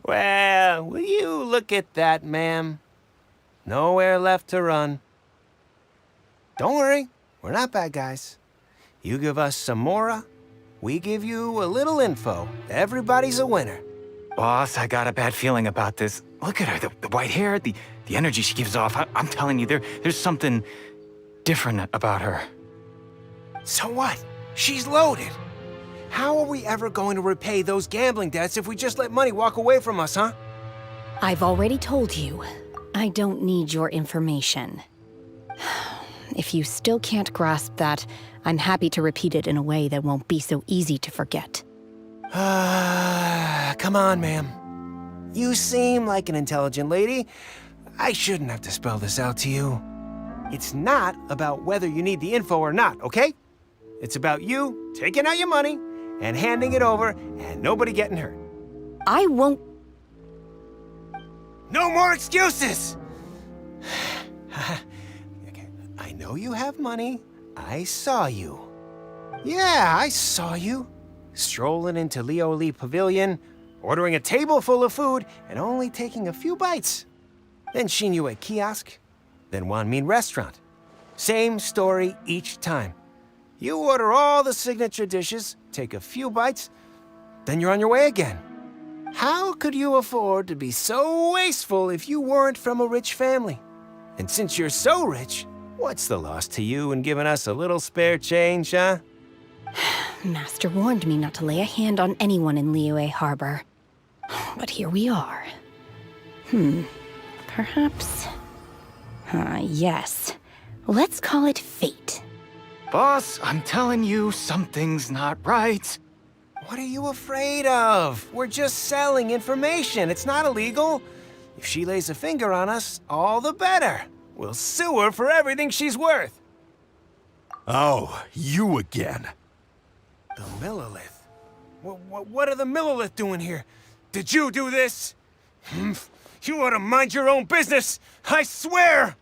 Well, will you look at that, ma'am? Nowhere left to run. Don't worry, we're not bad guys. You give us some mora, we give you a little info. Everybody's a winner. Boss, I got a bad feeling about this. Look at her, the white hair, the energy she gives off. I'm telling you, there's something different about her. So what? She's loaded. How are we ever going to repay those gambling debts if we just let money walk away from us, huh? I've already told you, I don't need your information. If you still can't grasp that, I'm happy to repeat it in a way that won't be so easy to forget. Come on, ma'am. You seem like an intelligent lady. I shouldn't have to spell this out to you. It's not about whether you need the info or not, okay? It's about you taking out your money and handing it over and nobody getting hurt. I won't... No more excuses! Okay, I know you have money. I saw you. Yeah, I saw you. Strolling into Leo Lee Pavilion, ordering a table full of food, and only taking a few bites. Then Shinue Kiosk, then Wanmin Restaurant. Same story each time. You order all the signature dishes, take a few bites, then you're on your way again. How could you afford to be so wasteful if you weren't from a rich family? And since you're so rich, what's the loss to you in giving us a little spare change, huh? Master warned me not to lay a hand on anyone in Liyue Harbor. But here we are. Perhaps... yes. Let's call it fate. Boss, I'm telling you, something's not right. What are you afraid of? We're just selling information. It's not illegal. If she lays a finger on us, all the better. We'll sue her for everything she's worth. Oh, you again. The Millilith? What are the Millilith doing here? Did you do this? You ought to mind your own business, I swear!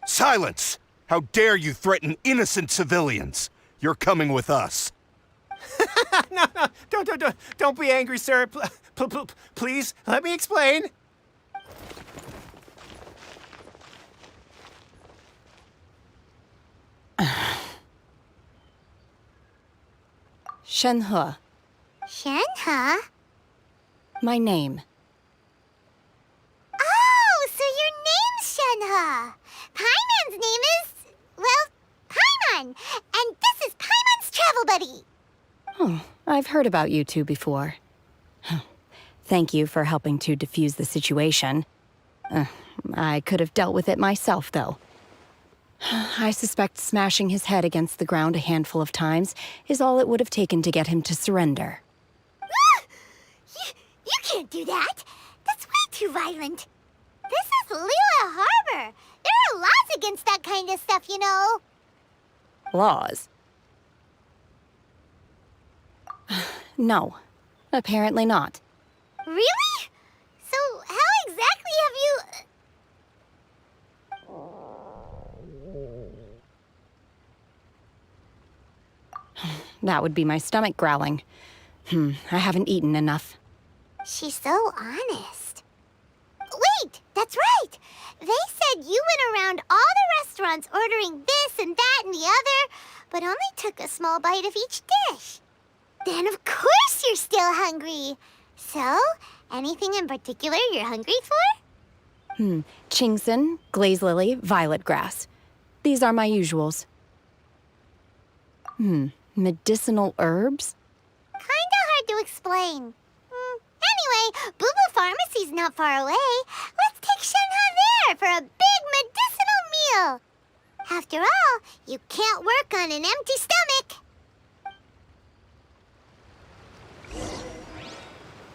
Silence! How dare you threaten innocent civilians? You're coming with us. No, don't be angry, sir. Please, let me explain. Shenhe, Shenhe? my name. Oh, so your name's Shenhe. Paimon's name is, well, Paimon. And this is Paimon's travel buddy. Oh, I've heard about you two before. Thank you for helping to defuse the situation. I could have dealt with it myself, though. I suspect smashing his head against the ground a handful of times is all it would have taken to get him to surrender. You can't do that. That's way too violent. This is Liyue Harbor. There are laws against that kind of stuff, you know. Laws? No, apparently not. Really? So how exactly have you... That would be my stomach growling. I haven't eaten enough. She's so honest. Wait, that's right. They said you went around all the restaurants ordering this and that and the other, but only took a small bite of each dish. Then of course you're still hungry. So, anything in particular you're hungry for? Chingson, glaze lily, violet grass. These are my usuals. Medicinal herbs? Kinda hard to explain. Anyway, Boo Pharmacy's not far away. Let's take Shenhe there for a big medicinal meal. After all, you can't work on an empty stomach.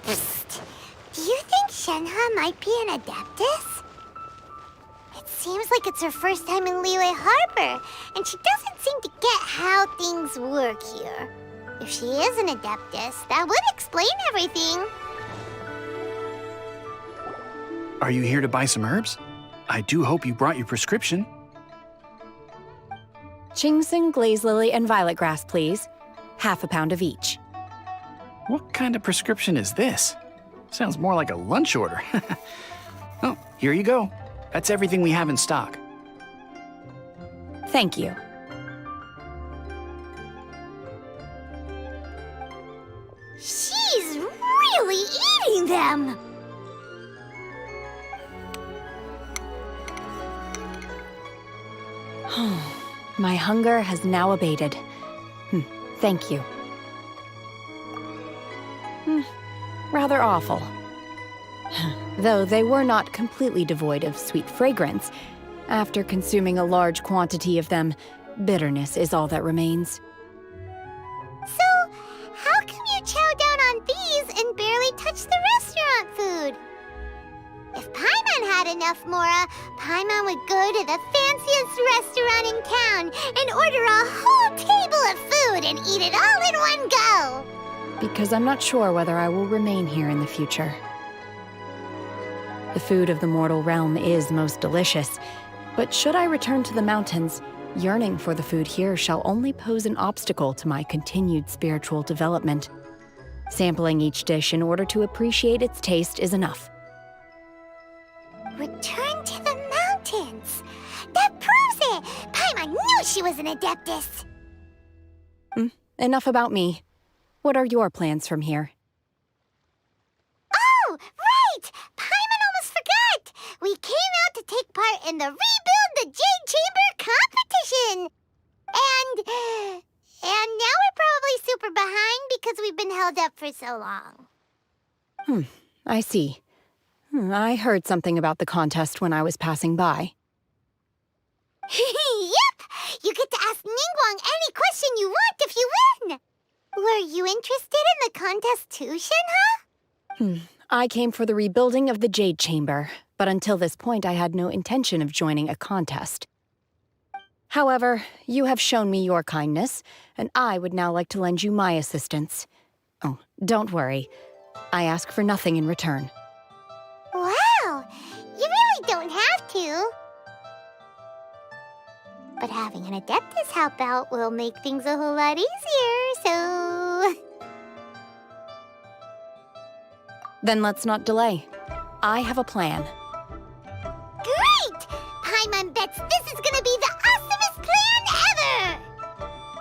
Psst. Do you think Shenhe might be an Adeptus? It seems like it's her first time in Liyue Harbor, and she doesn't seem to get how things work here. If she is an Adeptus, that would explain everything. Are you here to buy some herbs? I do hope you brought your prescription. Chingson, glaze lily, and violet grass, please. 1/2 pound of each. What kind of prescription is this? Sounds more like a lunch order. Oh, here you go. That's everything we have in stock. Thank you. She's really eating them! My hunger has now abated. Thank you. Rather awful. Though they were not completely devoid of sweet fragrance, after consuming a large quantity of them, bitterness is all that remains. So, how come you chow down on these and barely touch the restaurant food? If Paimon had enough Mora, Paimon would go to the fanciest restaurant in town and order a whole table of food and eat it all in one go! Because I'm not sure whether I will remain here in the future. The food of the mortal realm is most delicious, but should I return to the mountains, yearning for the food here shall only pose an obstacle to my continued spiritual development. Sampling each dish in order to appreciate its taste is enough. Return to the mountains! That proves it! Paimon knew she was an Adeptus! Enough about me. What are your plans from here? Oh, right! Paimon almost forgot! We came out to take part in the Rebuild the Jade Chamber competition! And now we're probably super behind because we've been held up for so long. I see. I heard something about the contest when I was passing by. Yep! You get to ask Ningguang any question you want if you win! Were you interested in the contest too, Shinha? I came for the rebuilding of the Jade Chamber, but until this point I had no intention of joining a contest. However, you have shown me your kindness, and I would now like to lend you my assistance. Oh, don't worry. I ask for nothing in return. Wow! You really don't have to. But having an Adeptus help out will make things a whole lot easier, so... Then let's not delay. I have a plan. Great! Paimon bets this is gonna be the awesomest plan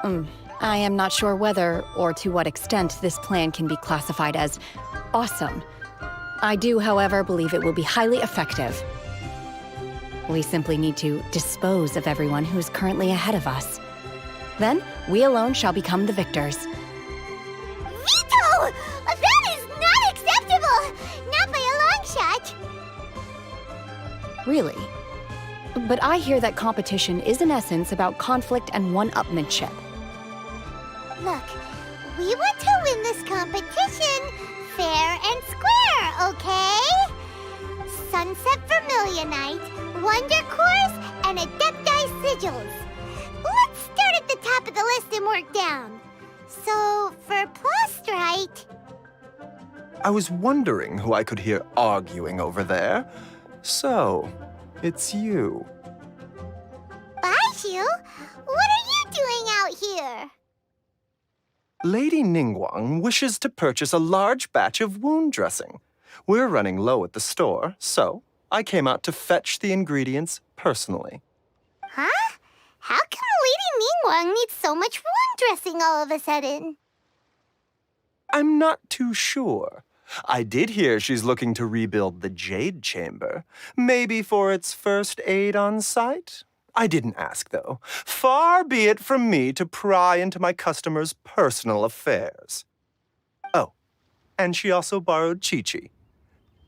ever! I am not sure whether or to what extent this plan can be classified as awesome. I do, however, believe it will be highly effective. We simply need to dispose of everyone who is currently ahead of us. Then, we alone shall become the victors. Veto! That is not acceptable! Not by a long shot! Really? But I hear that competition is in essence about conflict and one-upmanship. Look, we want to win this competition fair and square, okay? Sunset Vermilionite, Wonder Cores, and Adepti Sigils. Let's start at the top of the list and work down. So, for Plastrite... I was wondering who I could hear arguing over there. So, it's you. Baishu, what are you doing out here? Lady Ningguang wishes to purchase a large batch of wound dressing. We're running low at the store, so I came out to fetch the ingredients personally. Huh? How come Lady Ningguang needs so much wound dressing all of a sudden? I'm not too sure. I did hear she's looking to rebuild the Jade Chamber. Maybe for its first aid on site? I didn't ask, though. Far be it from me to pry into my customers' personal affairs. Oh, and she also borrowed Chi-Chi.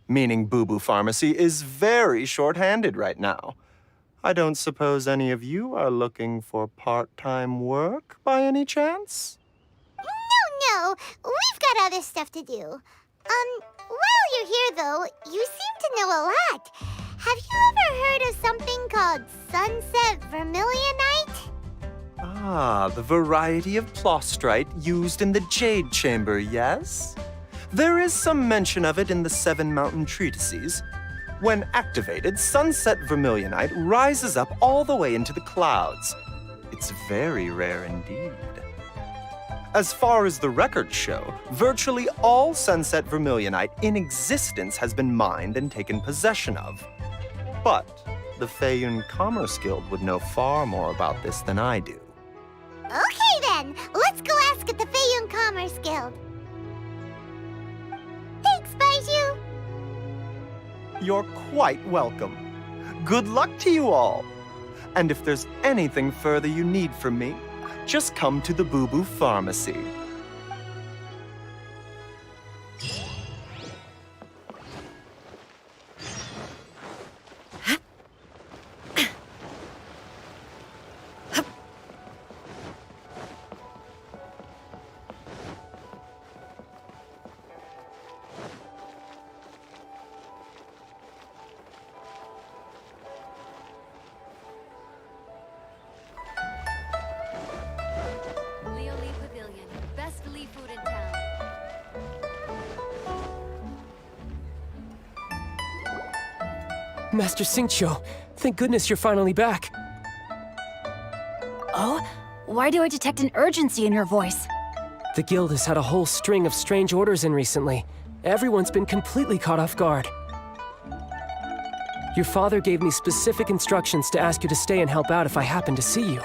Meaning Boo Boo Pharmacy is very short-handed right now. I don't suppose any of you are looking for part-time work by any chance? No, we've got other stuff to do. While you're here, though, you seem to know a lot. Have you ever heard of something called Sunset Vermilionite? Ah, the variety of Plastrite used in the Jade Chamber, yes? There is some mention of it in the Seven Mountain Treatises. When activated, Sunset Vermilionite rises up all the way into the clouds. It's very rare indeed. As far as the records show, virtually all Sunset Vermilionite in existence has been mined and taken possession of. But the Feiyun Commerce Guild would know far more about this than I do. Okay then, let's go ask at the Feiyun Commerce Guild. Thanks, Baiju. You're quite welcome. Good luck to you all. And if there's anything further you need from me, just come to the Boo Boo Pharmacy. Pavilion, best Lee food in town. Master Xingqiu, thank goodness you're finally back. Oh? Why do I detect an urgency in your voice? The guild has had a whole string of strange orders in recently. Everyone's been completely caught off guard. Your father gave me specific instructions to ask you to stay and help out if I happen to see you.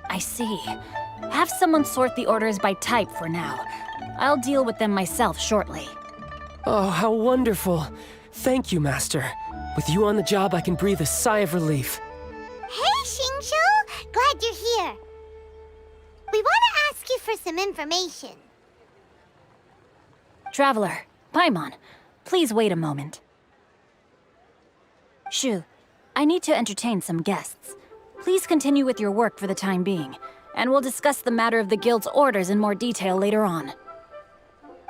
I see. Have someone sort the orders by type for now. I'll deal with them myself shortly. Oh, how wonderful. Thank you, Master. With you on the job, I can breathe a sigh of relief. Hey, Xingqiu! Glad you're here. We want to ask you for some information. Traveler, Paimon, please wait a moment. Shu, I need to entertain some guests. Please continue with your work for the time being, and we'll discuss the matter of the guild's orders in more detail later on.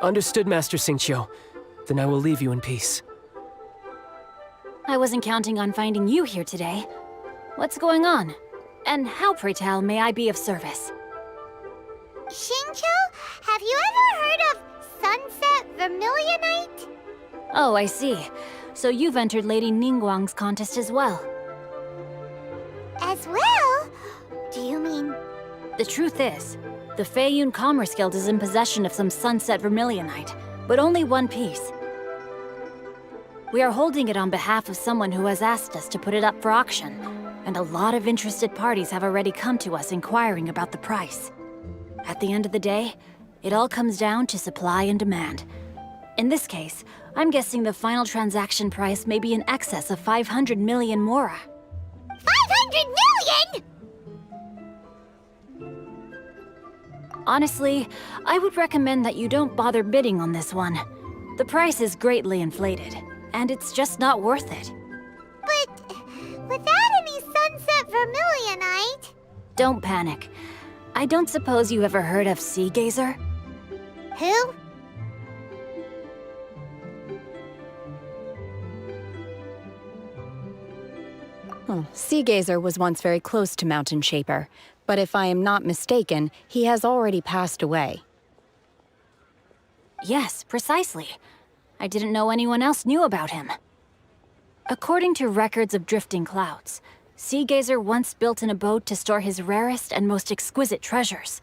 Understood, Master Xingqiu. Then I will leave you in peace. I wasn't counting on finding you here today. What's going on? And how, pray tell, may I be of service? Xingqiu, have you ever heard of Sunset Vermilionite? Oh, I see. So you've entered Lady Ningguang's contest as well. As well? Do you mean... The truth is, the Feiyun Commerce Guild is in possession of some Sunset Vermilionite, but only one piece. We are holding it on behalf of someone who has asked us to put it up for auction, and a lot of interested parties have already come to us inquiring about the price. At the end of the day, it all comes down to supply and demand. In this case, I'm guessing the final transaction price may be in excess of 500 million mora. 500 million?! Honestly, I would recommend that you don't bother bidding on this one. The price is greatly inflated, and it's just not worth it. But without any Sunset Vermilionite... Don't panic. I don't suppose you ever heard of Sea Gazer? Who? Sea Gazer was once very close to Mountain Shaper, but if I am not mistaken, he has already passed away. Yes, precisely. I didn't know anyone else knew about him. According to records of drifting clouds, Sea Gazer once built an abode to store his rarest and most exquisite treasures,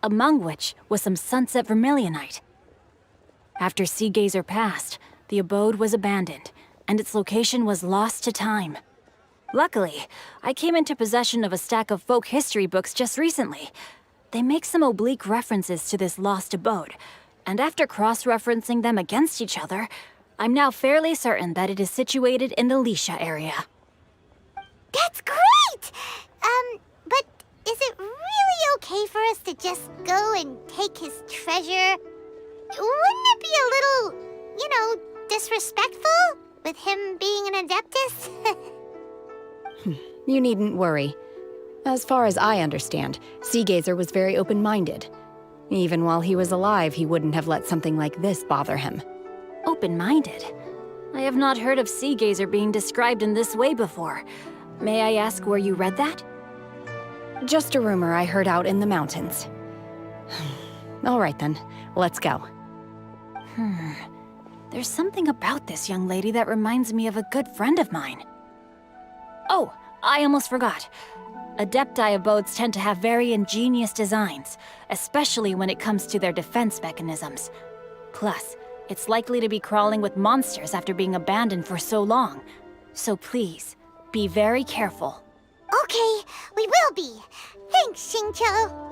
among which was some Sunset Vermilionite. After Sea Gazer passed, the abode was abandoned, and its location was lost to time. Luckily, I came into possession of a stack of folk history books just recently. They make some oblique references to this lost abode, and after cross-referencing them against each other, I'm now fairly certain that it is situated in the Lisha area. That's great! But is it really okay for us to just go and take his treasure? Wouldn't it be a little, disrespectful with him being an Adeptus? You needn't worry. As far as I understand, Sea Gazer was very open-minded. Even while he was alive, he wouldn't have let something like this bother him. Open-minded? I have not heard of Sea Gazer being described in this way before. May I ask where you read that? Just a rumor I heard out in the mountains. All right then, let's go. There's something about this young lady that reminds me of a good friend of mine. Oh, I almost forgot. Adepti abodes tend to have very ingenious designs, especially when it comes to their defense mechanisms. Plus, it's likely to be crawling with monsters after being abandoned for so long. So please, be very careful. Okay, we will be. Thanks, Xingqiu.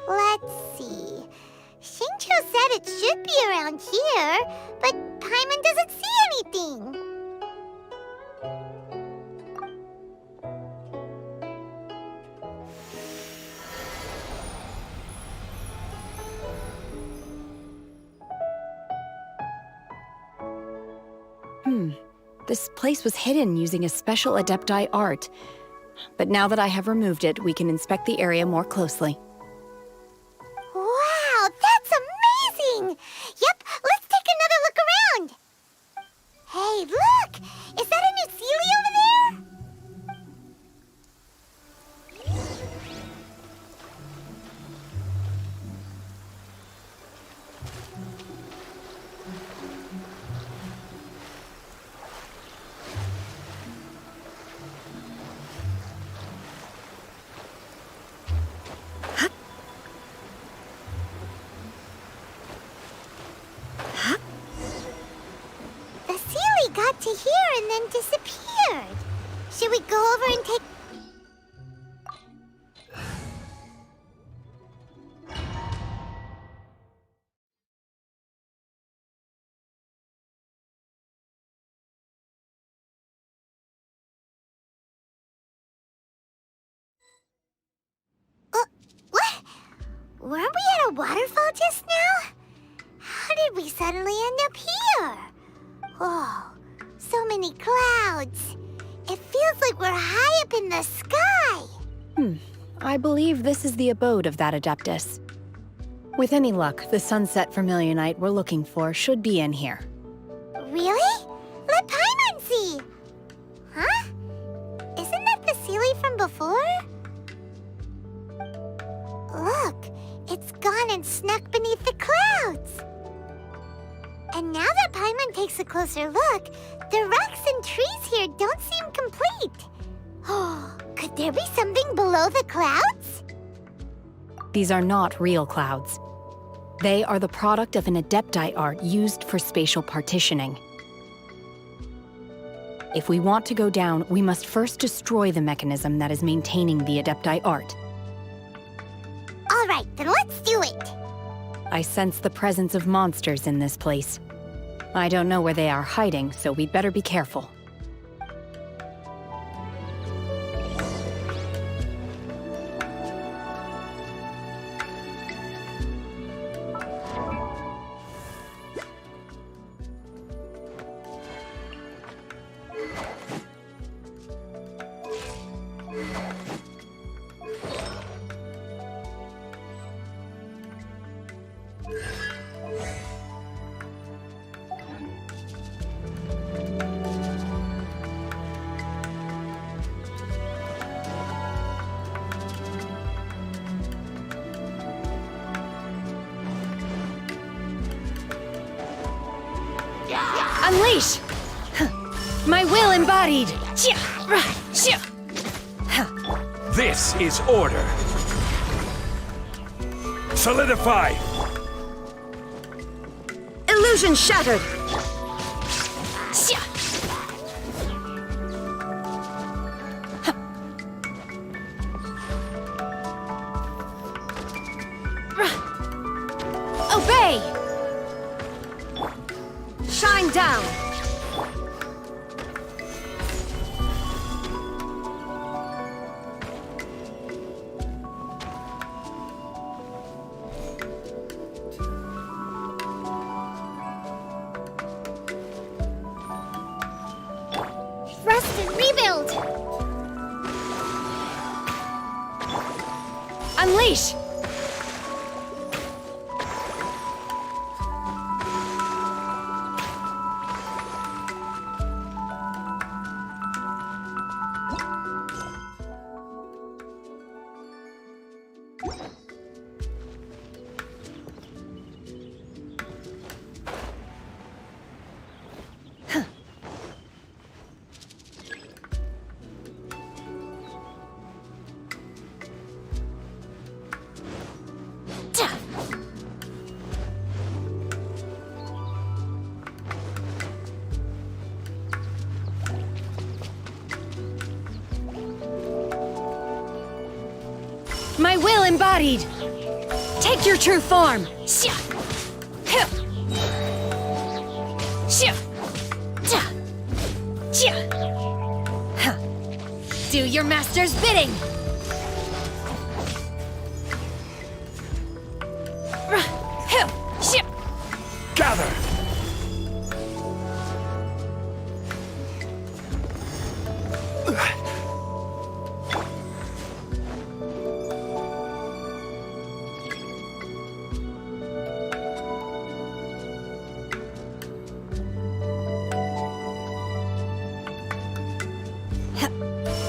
Let's see. Xingqiu said it should be around here, but Paimon doesn't see anything. This place was hidden using a special Adepti art. But now that I have removed it, we can inspect the area more closely. Wow, that's amazing! Yep, let's take another look around. Hey, look! Is that a new Sealy over there? The Sealy got to here and then disappeared. Should we go over and take... What? Weren't we at a waterfall just now? How did we suddenly end up here? Oh, so many clouds. It feels like we're high up in the sky. I believe this is the abode of that Adeptus. With any luck, the sunset Vermilionite we're looking for should be in here. Really? Let Paimon see. Huh? Isn't that the Sealy from before? Look, it's gone and snuck beneath the clouds. And now that Paimon takes a closer look, the rocks and trees here don't seem complete. Oh, could there be something below the clouds? These are not real clouds. They are the product of an Adepti art used for spatial partitioning. If we want to go down, we must first destroy the mechanism that is maintaining the Adepti art. All right, then let's do it. I sense the presence of monsters in this place. I don't know where they are hiding, so we'd better be careful. Unleash! My will embodied! This is order. Solidify! Illusion shattered! Obey! Shine down! Rest and rebuild! Unleash! My will embodied! Take your true form! Do your master's bidding! Gather!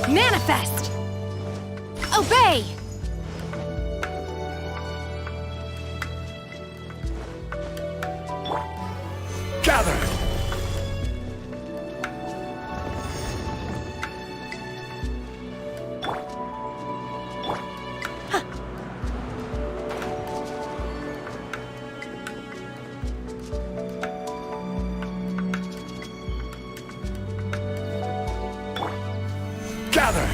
Manifest! Obey! Gather! Gather!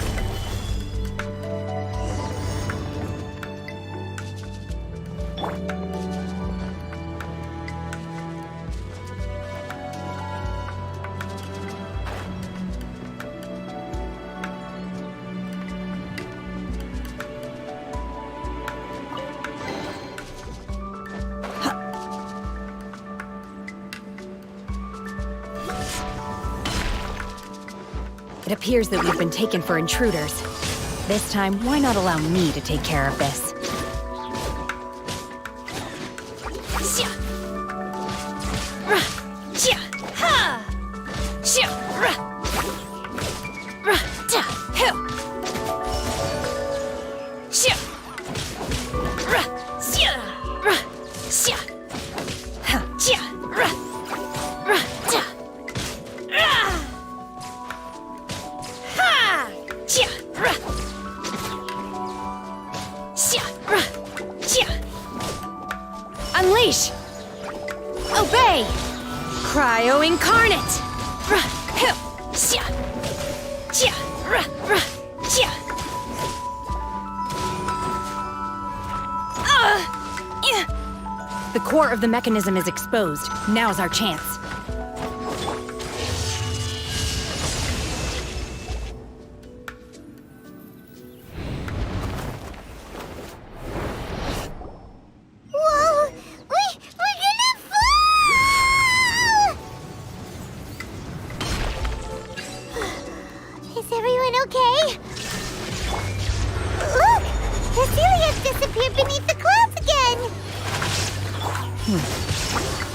It appears that we've been taken for intruders. This time, why not allow me to take care of this? Unleash! Obey! Cryo Incarnate! The core of the mechanism is exposed. Now's our chance.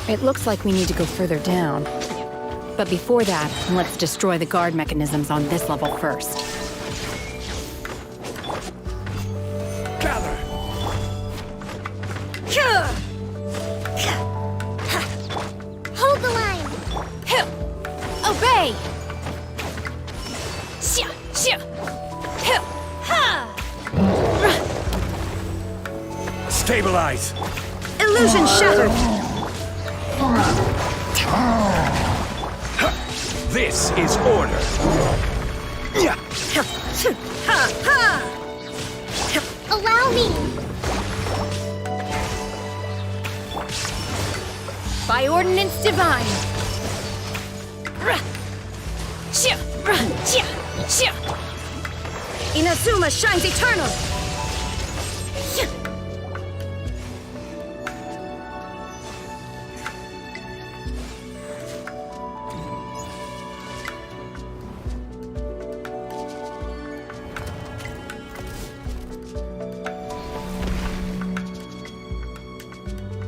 It looks like we need to go further down. But before that, let's destroy the guard mechanisms on this level first. Gather! Hold the line. Obey! Stabilize! Illusion shattered! This is order! Allow me. By ordinance divine! Inazuma shines eternal!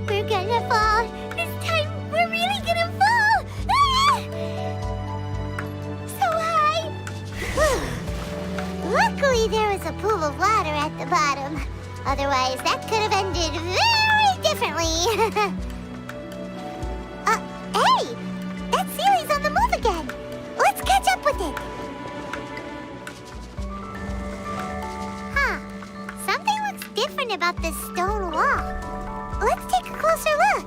We're gonna fall. This time, we're really gonna fall. Ah! So high. Luckily, there was a pool of water at the bottom. Otherwise, that could have ended very differently. Hey! That Sealy's on the move again. Let's catch up with it. Huh. Something looks different about this stone wall. Let's take a closer look.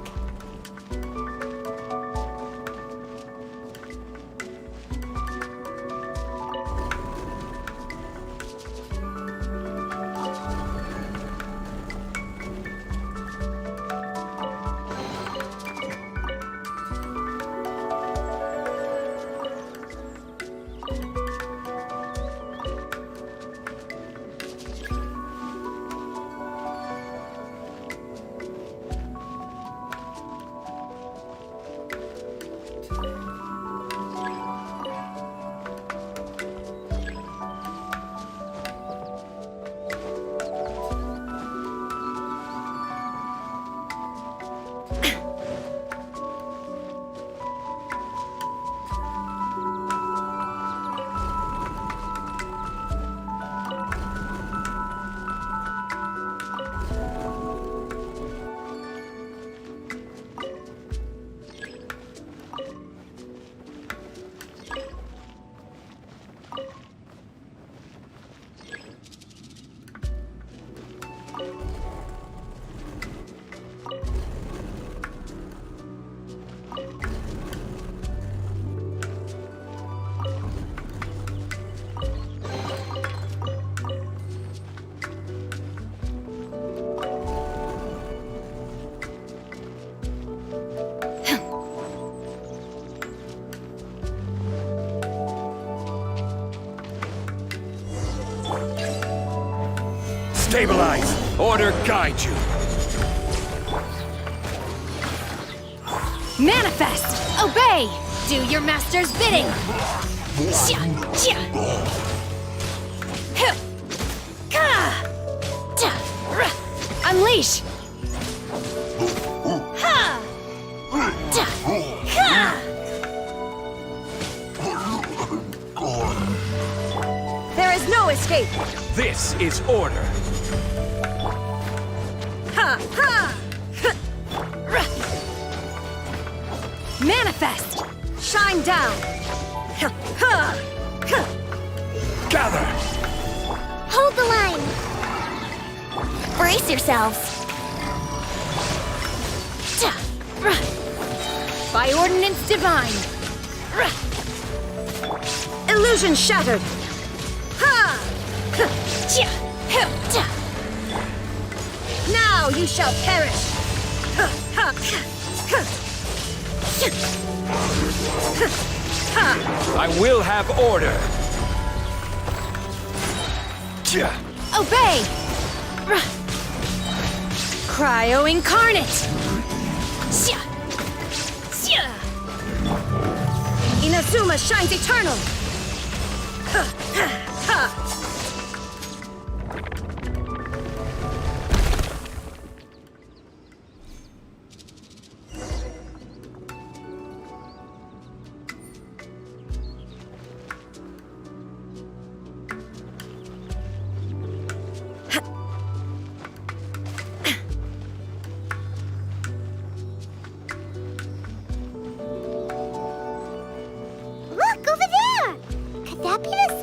Stabilize! Order guide you! Manifest! Obey! Do your master's bidding! Unleash! There is no escape! This is order! Manifest! Shine down! Gather! Hold the line. Brace yourselves. By ordinance divine! Illusion shattered! Now you shall perish! I will have order! Obey! Cryo incarnate! Inazuma shines eternal!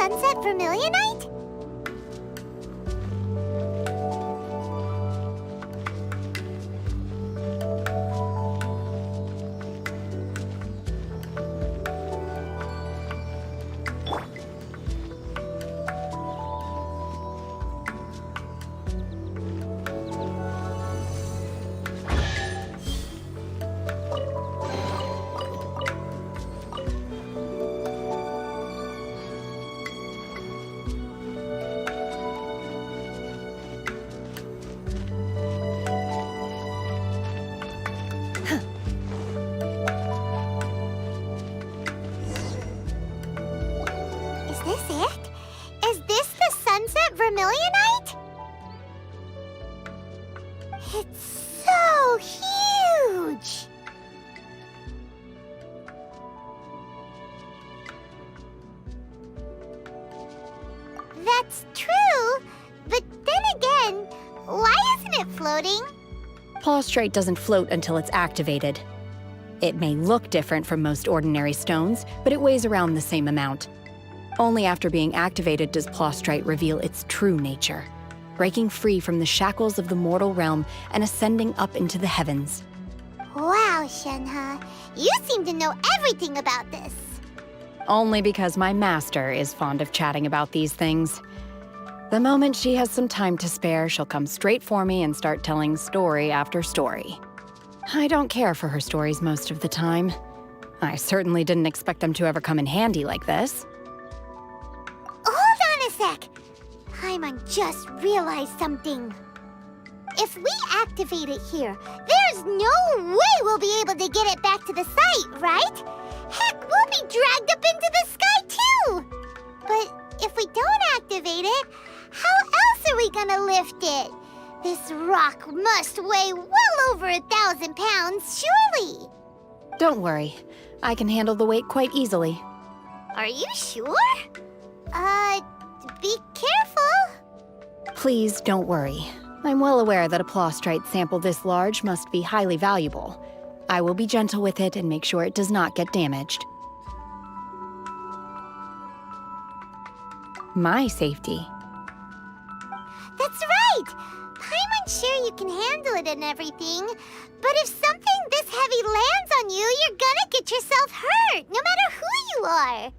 sunset vermilionite? Is this it? Is this the sunset vermilionite? It's so huge! That's true, but then again, why isn't it floating? Plaustrite doesn't float until it's activated. It may look different from most ordinary stones, but it weighs around the same amount. Only after being activated does Plaustrite reveal its true nature, breaking free from the shackles of the mortal realm and ascending up into the heavens. Wow, Shenhe, you seem to know everything about this. Only because my master is fond of chatting about these things. The moment she has some time to spare, she'll come straight for me and start telling story after story. I don't care for her stories most of the time. I certainly didn't expect them to ever come in handy like this. Hold on a sec. Paimon just realized something. If we activate it here, there's no way we'll be able to get it back to the site, right? Heck, we'll be dragged up into the sky too! But if we don't activate it, how else are we gonna lift it? This rock must weigh well over 1,000 pounds, surely! Don't worry. I can handle the weight quite easily. Are you sure? Be careful! Please don't worry. I'm well aware that a Plaustrite sample this large must be highly valuable. I will be gentle with it and make sure it does not get damaged. My safety. That's right! Paimon's sure you can handle it and everything, but if something this heavy lands on you, you're gonna get yourself hurt, no matter who you are.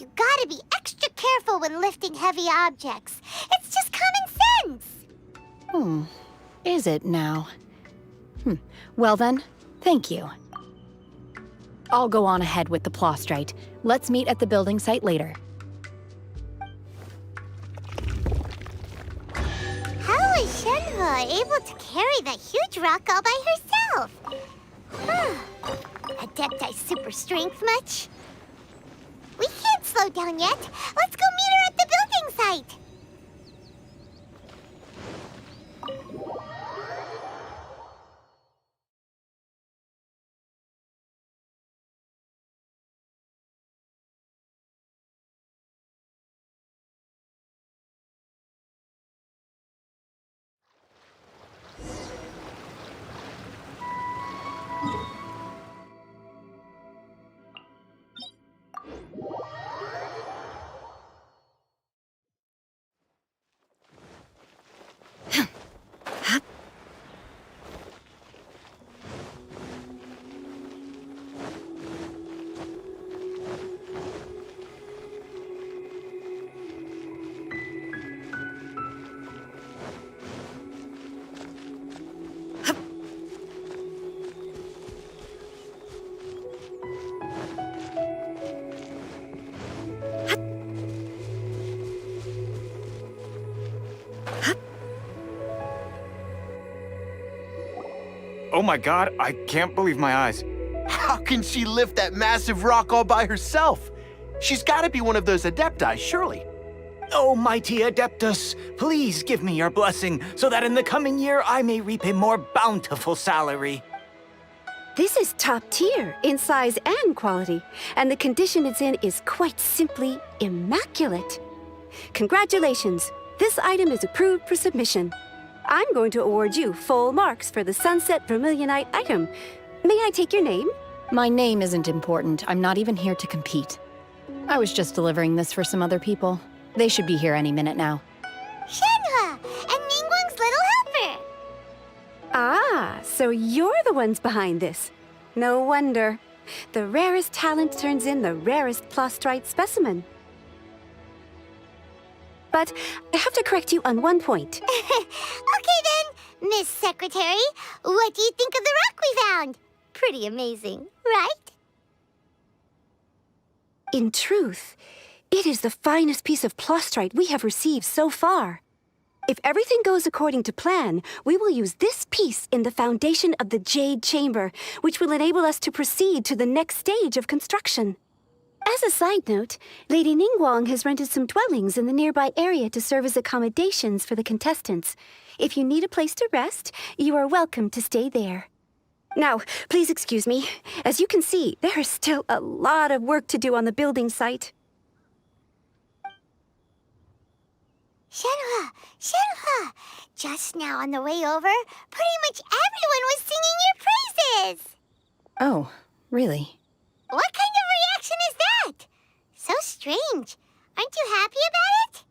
You gotta be extra careful when lifting heavy objects. It's just common sense. Is it now? Well then, thank you. I'll go on ahead with the Plaustrite. Let's meet at the building site later. How is Shenhe able to carry that huge rock all by herself? Adepti super strength much? We can't slow down yet. Let's go meet her at the building site. Oh my god, I can't believe my eyes. How can she lift that massive rock all by herself? She's gotta be one of those Adepti, surely. Oh, mighty Adeptus, please give me your blessing so that in the coming year I may reap a more bountiful salary. This is top tier in size and quality, and the condition it's in is quite simply immaculate. Congratulations, this item is approved for submission. I'm going to award you full marks for the Sunset Vermilionite item. May I take your name? My name isn't important. I'm not even here to compete. I was just delivering this for some other people. They should be here any minute now. Shenhua, and Ningguang's little helper. Ah, so you're the ones behind this. No wonder. The rarest talent turns in the rarest plastrite specimen. But I have to correct you on one point. Okay then, Miss Secretary, what do you think of the rock we found? Pretty amazing, right? In truth, it is the finest piece of plastrite we have received so far. If everything goes according to plan, we will use this piece in the foundation of the Jade Chamber, which will enable us to proceed to the next stage of construction. As a side note, Lady Ningguang has rented some dwellings in the nearby area to serve as accommodations for the contestants. If you need a place to rest, you are welcome to stay there. Now, please excuse me. As you can see, there is still a lot of work to do on the building site. Shenhua, just now on the way over, pretty much everyone was singing your praises. Oh, really? What kind of reaction is that? So strange. Aren't you happy about it?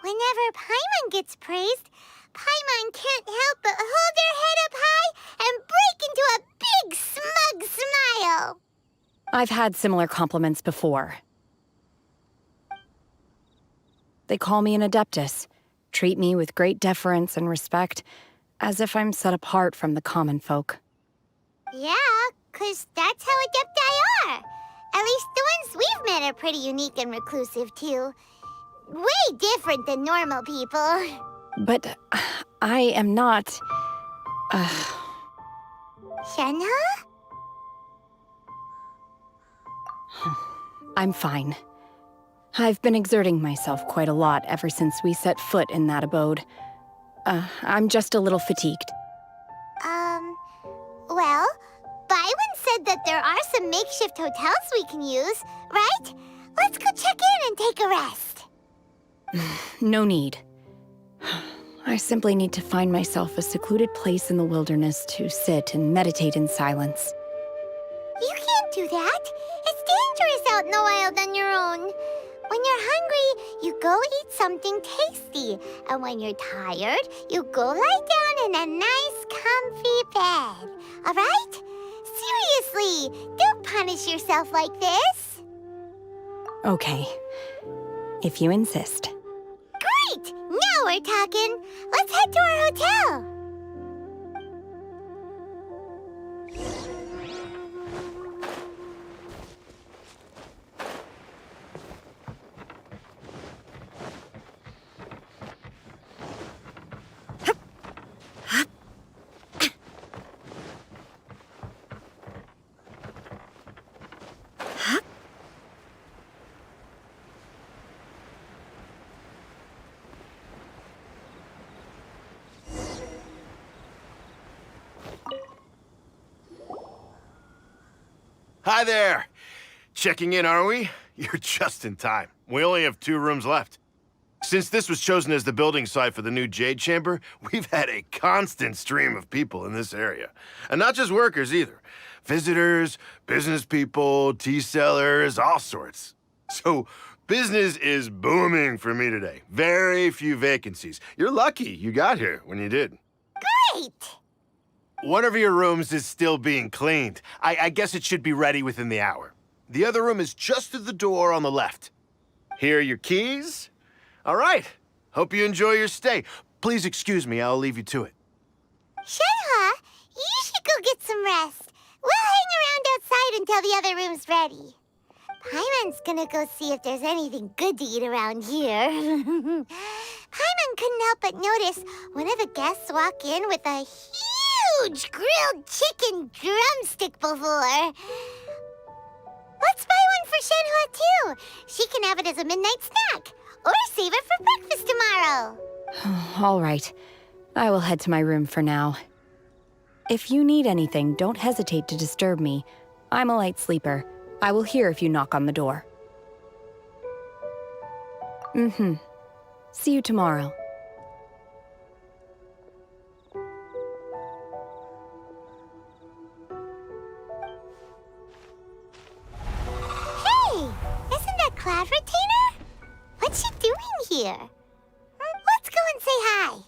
Whenever Paimon gets praised, Paimon can't help but hold their head up high and break into a big, smug smile. I've had similar compliments before. They call me an adeptus, treat me with great deference and respect, as if I'm set apart from the common folk. Yeah, 'cause that's how adepti are. At least the ones we've met are pretty unique and reclusive, too. Way different than normal people. But I am not... Shenhua? I'm fine. I've been exerting myself quite a lot ever since we set foot in that abode. I'm just a little fatigued. Well, Byron said that there are some makeshift hotels we can use, right? Let's go check in and take a rest. No need. I simply need to find myself a secluded place in the wilderness to sit and meditate in silence. You can't do that. It's dangerous out in the wild on your own. When you're hungry, you go eat something tasty. And when you're tired, you go lie down in a nice, comfy bed. All right? Seriously, don't punish yourself like this. Okay. If you insist. Great! Now we're talking. Let's head to our hotel. Hi there. Checking in, are we? You're just in time. We only have 2 rooms left. Since this was chosen as the building site for the new Jade Chamber, we've had a constant stream of people in this area. And not just workers either. Visitors, business people, tea sellers, all sorts. So business is booming for me today. Very few vacancies. You're lucky you got here when you did. Great! One of your rooms is still being cleaned. I guess it should be ready within the hour. The other room is just through the door on the left. Here are your keys. All right. Hope you enjoy your stay. Please excuse me, I'll leave you to it. Shenhua, you should go get some rest. We'll hang around outside until the other room's ready. Paimon's gonna go see if there's anything good to eat around here. Paimon couldn't help but notice one of the guests walk in with a huge grilled chicken drumstick before. Let's buy one for Shenhua, too. She can have it as a midnight snack. Or save it for breakfast tomorrow. All right. I will head to my room for now. If you need anything, don't hesitate to disturb me. I'm a light sleeper. I will hear if you knock on the door. See you tomorrow. Hey! Isn't cloud retainer? What's she doing here? Let's go and say hi.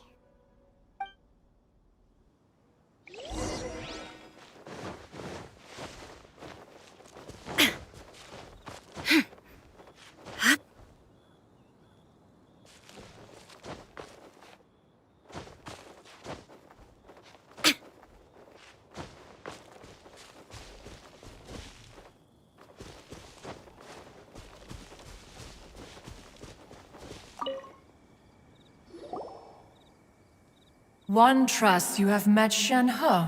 One trusts you have met Shen-He.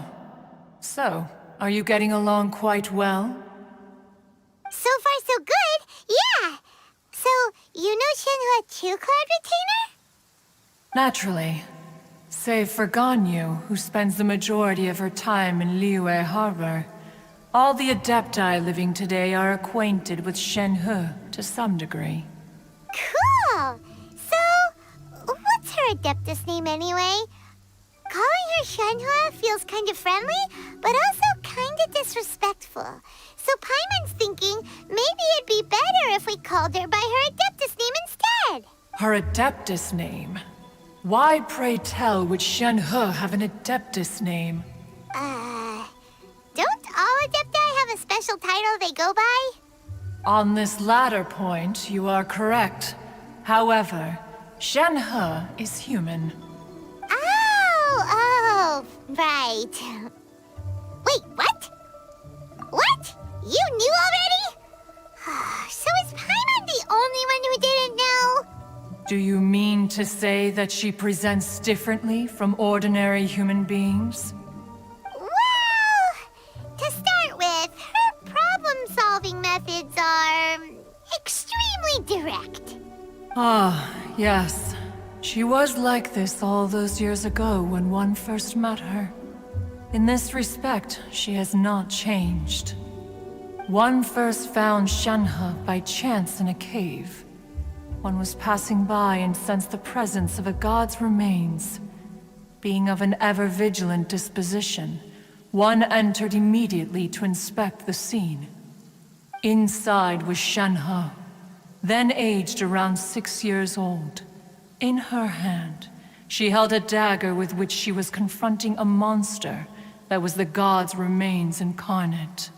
So, are you getting along quite well? So far, so good. Yeah. So, you know Shen-He too, Cloud Retainer? Naturally. Save for Ganyu, who spends the majority of her time in Liyue Harbor. All the Adepti living today are acquainted with Shen-He to some degree. Cool. So, what's her Adeptus name anyway? Calling her Shen-He feels kind of friendly, but also kind of disrespectful. So Paimon's thinking maybe it'd be better if we called her by her Adeptus name instead. Her Adeptus name? Why, pray tell, would Shen-He have an Adeptus name? Don't all Adepti have a special title they go by? On this latter point, you are correct. However, Shen-He is human. Oh, right. Wait, what? What? You knew already? So is Paimon the only one who didn't know? Do you mean to say that she presents differently from ordinary human beings? Well, to start with, her problem-solving methods are extremely direct. Ah, yes. She was like this all those years ago when one first met her. In this respect, she has not changed. One first found Shen-He by chance in a cave. One was passing by and sensed the presence of a god's remains. Being of an ever-vigilant disposition, one entered immediately to inspect the scene. Inside was Shen-He, then aged around 6 years old. In her hand, she held a dagger with which she was confronting a monster that was the god's remains incarnate.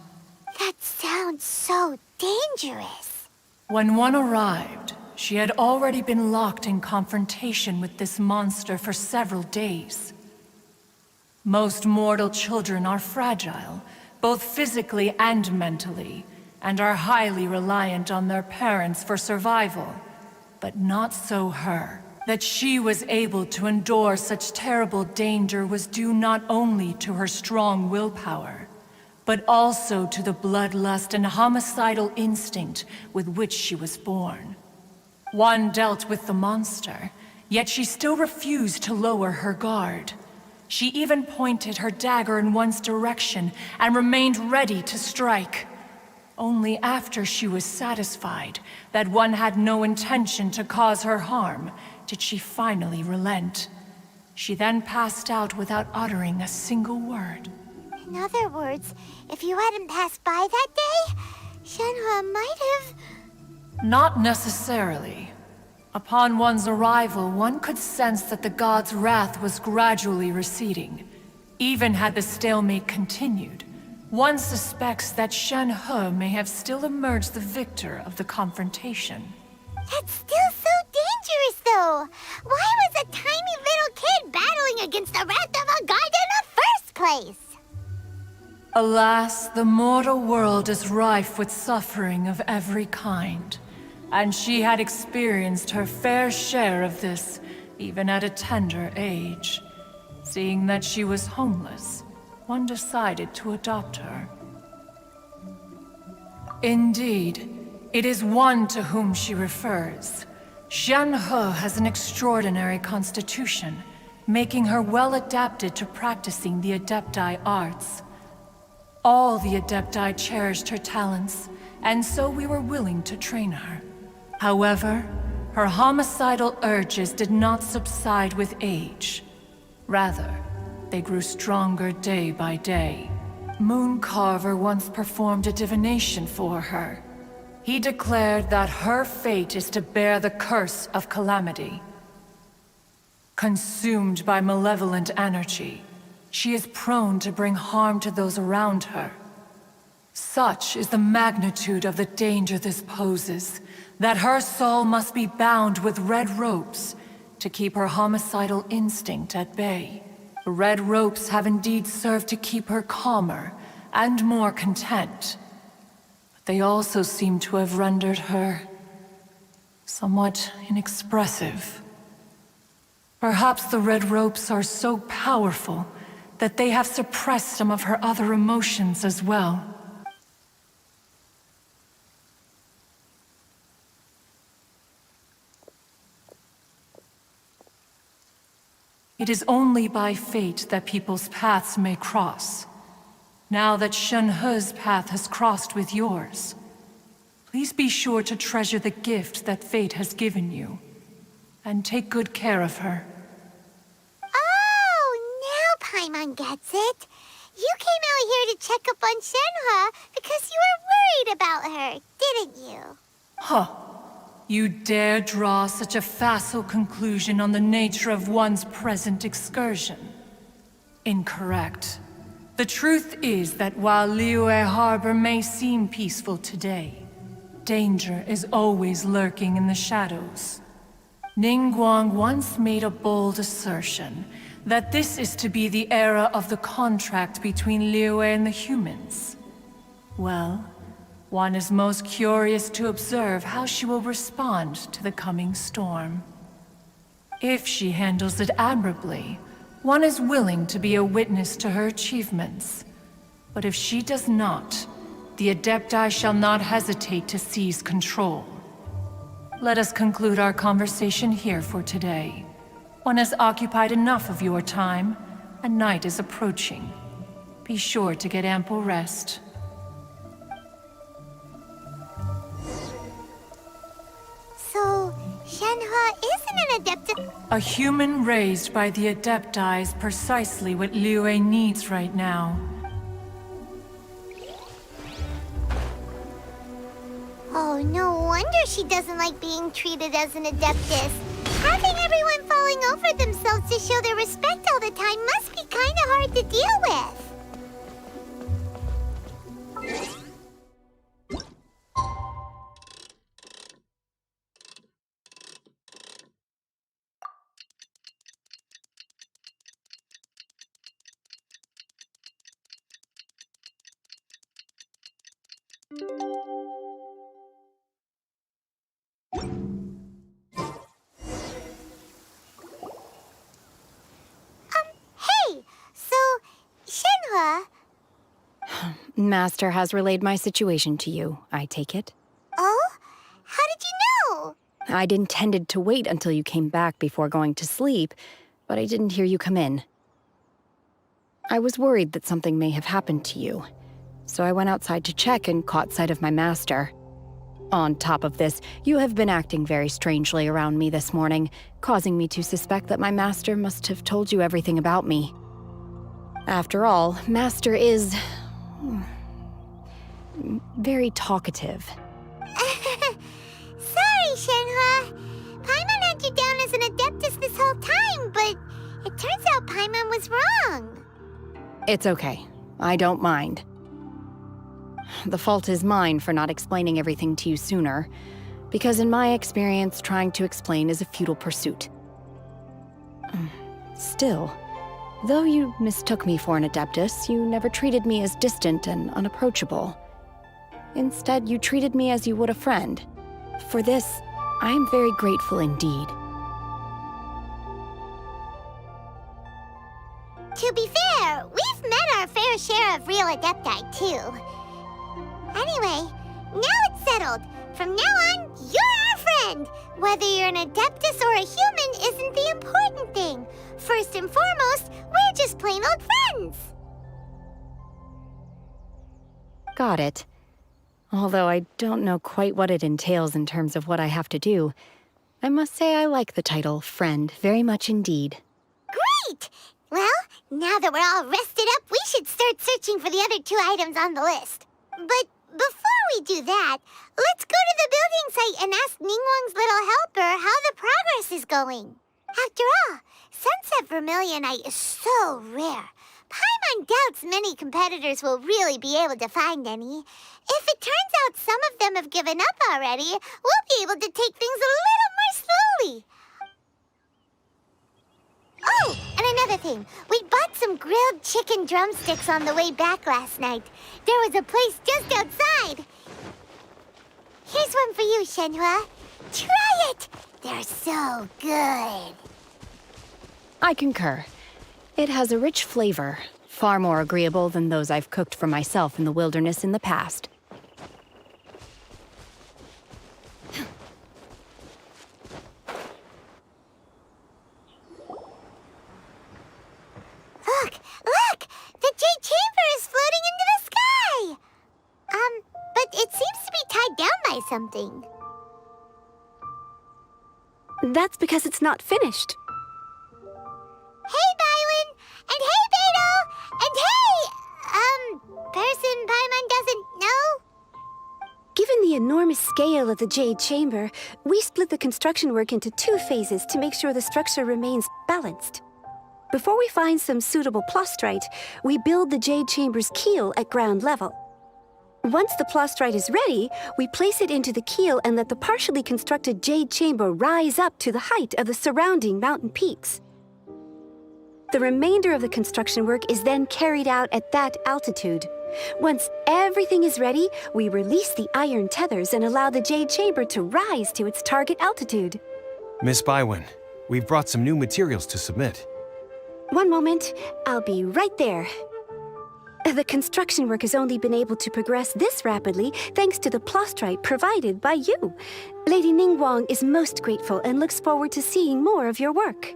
That sounds so dangerous. When one arrived, she had already been locked in confrontation with this monster for several days. Most mortal children are fragile, both physically and mentally, and are highly reliant on their parents for survival. But not so her. That she was able to endure such terrible danger was due not only to her strong willpower, but also to the bloodlust and homicidal instinct with which she was born. One dealt with the monster, yet she still refused to lower her guard. She even pointed her dagger in one's direction and remained ready to strike. Only after she was satisfied that one had no intention to cause her harm did she finally relent. She then passed out without uttering a single word. In other words, if you hadn't passed by that day, Shen-He might have... Not necessarily. Upon one's arrival, one could sense that the god's wrath was gradually receding. Even had the stalemate continued, one suspects that Shen-He may have still emerged the victor of the confrontation. That's still so dangerous, though. Why was a tiny little kid battling against the wrath of a god in the first place? Alas, the mortal world is rife with suffering of every kind. And she had experienced her fair share of this, even at a tender age. Seeing that she was homeless, one decided to adopt her. Indeed, it is one to whom she refers. Shen-He has an extraordinary constitution, making her well adapted to practicing the Adepti arts. All the Adepti cherished her talents, and so we were willing to train her. However, her homicidal urges did not subside with age. Rather, they grew stronger day by day. Mooncarver once performed a divination for her. he declared that her fate is to bear the curse of calamity. Consumed by malevolent energy, she is prone to bring harm to those around her. Such is the magnitude of the danger this poses, that her soul must be bound with red ropes to keep her homicidal instinct at bay. The red ropes have indeed served to keep her calmer and more content. But they also seem to have rendered her somewhat inexpressive. Perhaps the red ropes are so powerful that they have suppressed some of her other emotions as well. It is only by fate that people's paths may cross. Now that Shenhe's path has crossed with yours, please be sure to treasure the gift that fate has given you, and take good care of her. Oh, now Paimon gets it. You came out here to check up on Shenhe because you were worried about her, didn't you? Huh. You dare draw such a facile conclusion on the nature of one's present excursion? Incorrect. The truth is that while Liyue Harbor may seem peaceful today, danger is always lurking in the shadows. Ningguang once made a bold assertion that this is to be the era of the contract between Liyue and the humans. Well, one is most curious to observe how she will respond to the coming storm. If she handles it admirably, one is willing to be a witness to her achievements. But if she does not, the Adepti shall not hesitate to seize control. Let us conclude our conversation here for today. One has occupied enough of your time, and night is approaching. Be sure to get ample rest. So, Shenhe isn't an Adepti? A human raised by the Adepti is precisely what Liyue needs right now. Oh, no wonder she doesn't like being treated as an Adeptus. Having everyone falling over themselves to show their respect all the time must be kinda hard to deal with. Hey! So, Shenhe... Master has relayed my situation to you, I take it. Oh? How did you know? I'd intended to wait until you came back before going to sleep, but I didn't hear you come in. I was worried that something may have happened to you, so I went outside to check and caught sight of my master. On top of this, you have been acting very strangely around me this morning, causing me to suspect that my master must have told you everything about me. After all, Master is... very talkative. Sorry, Shenhe. Paimon had you down as an Adeptus this whole time, but it turns out Paimon was wrong. It's okay. I don't mind. The fault is mine for not explaining everything to you sooner, because in my experience, trying to explain is a futile pursuit. Still, though you mistook me for an Adeptus, you never treated me as distant and unapproachable. Instead, you treated me as you would a friend. For this, I am very grateful indeed. To be fair, we've met our fair share of real Adepti, too. Anyway, now it's settled. From now on, you're our friend. Whether you're an Adeptus or a human isn't the important thing. First and foremost, we're just plain old friends. Got it. Although I don't know quite what it entails in terms of what I have to do, I must say I like the title friend very much indeed. Great! Well, now that we're all rested up, we should start searching for the other 2 items on the list. But before we do that, let's go to the building site and ask Ningguang's little helper how the progress is going. After all, sunset vermilionite is so rare. Paimon doubts many competitors will really be able to find any. If it turns out some of them have given up already, we'll be able to take things a little more slowly. Oh, and another thing. We bought some grilled chicken drumsticks on the way back last night. There was a place just outside. Here's one for you, Shenhua. Try it! They're so good. I concur. It has a rich flavor, far more agreeable than those I've cooked for myself in the wilderness in the past. Look! The Jade Chamber is floating into the sky! But it seems to be tied down by something. That's because it's not finished. Hey, Bywin! And hey, Beto! And hey! Person Paimon doesn't know? Given the enormous scale of the Jade Chamber, we split the construction work into 2 phases to make sure the structure remains balanced. Before we find some suitable plastrite, we build the Jade Chamber's keel at ground level. Once the plastrite is ready, we place it into the keel and let the partially constructed Jade Chamber rise up to the height of the surrounding mountain peaks. The remainder of the construction work is then carried out at that altitude. Once everything is ready, we release the iron tethers and allow the Jade Chamber to rise to its target altitude. Miss Bywin, we've brought some new materials to submit. One moment, I'll be right there. The construction work has only been able to progress this rapidly thanks to the plastrite provided by you. Lady Ningguang is most grateful and looks forward to seeing more of your work.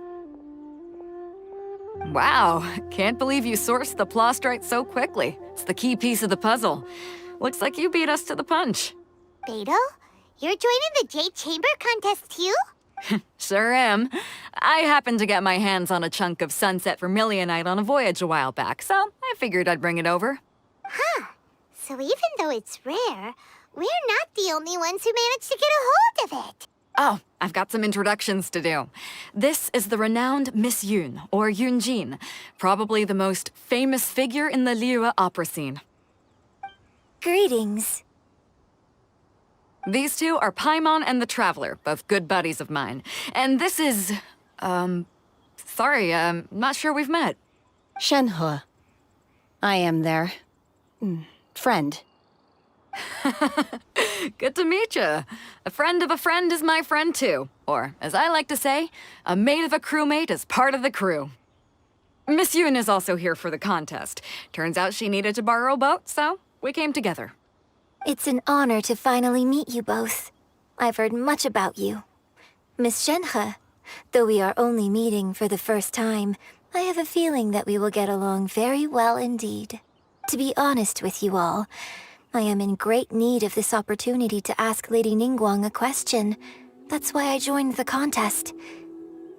Wow, can't believe you sourced the plastrite so quickly. It's the key piece of the puzzle. Looks like you beat us to the punch. Beto, you're joining the Jade Chamber contest too? Sure am. I happened to get my hands on a chunk of sunset vermilionite on a voyage a while back, so I figured I'd bring it over. Huh. So even though it's rare, we're not the only ones who managed to get a hold of it. Oh, I've got some introductions to do. This is the renowned Miss Yun, or Yunjin, probably the most famous figure in the Liyue opera scene. Greetings. These two are Paimon and the Traveler, both good buddies of mine. And this is... sorry, not sure we've met. Shenhua. I am their... friend. Good to meet you. A friend of a friend is my friend too. Or, as I like to say, a mate of a crewmate is part of the crew. Miss Yun is also here for the contest. Turns out she needed to borrow a boat, so we came together. It's an honor to finally meet you both. I've heard much about you. Miss Shenhe, though we are only meeting for the first time, I have a feeling that we will get along very well indeed. To be honest with you all, I am in great need of this opportunity to ask Lady Ningguang a question. That's why I joined the contest.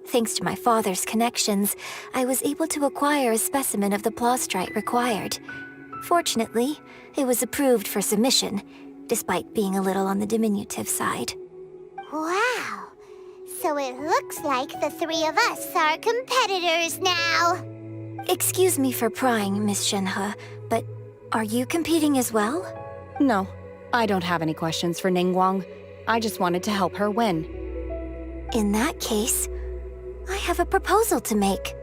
Thanks to my father's connections, I was able to acquire a specimen of the plastrite required. Fortunately, it was approved for submission, despite being a little on the diminutive side. Wow! So it looks like the 3 of us are competitors now! Excuse me for prying, Miss Shenhe, but are you competing as well? No, I don't have any questions for Ningguang. I just wanted to help her win. In that case, I have a proposal to make.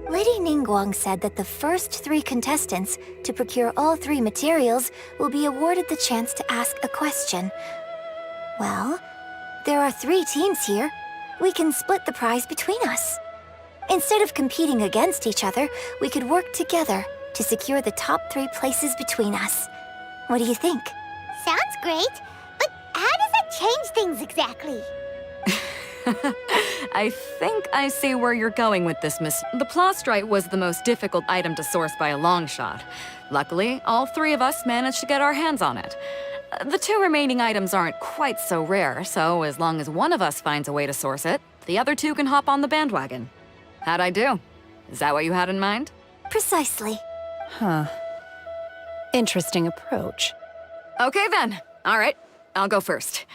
Lady Ningguang said that the first 3 contestants to procure all 3 materials will be awarded the chance to ask a question. Well, there are 3 teams here. We can split the prize between us. Instead of competing against each other, we could work together to secure the top 3 places between us. What do you think? Sounds great, but how does that change things exactly? I think I see where you're going with this, Miss. The plastrite was the most difficult item to source by a long shot. Luckily, all 3 of us managed to get our hands on it. The 2 remaining items aren't quite so rare, so as long as one of us finds a way to source it, the other 2 can hop on the bandwagon. How'd I do? Is that what you had in mind? Precisely. Huh. Interesting approach. Okay then. All right, I'll go first.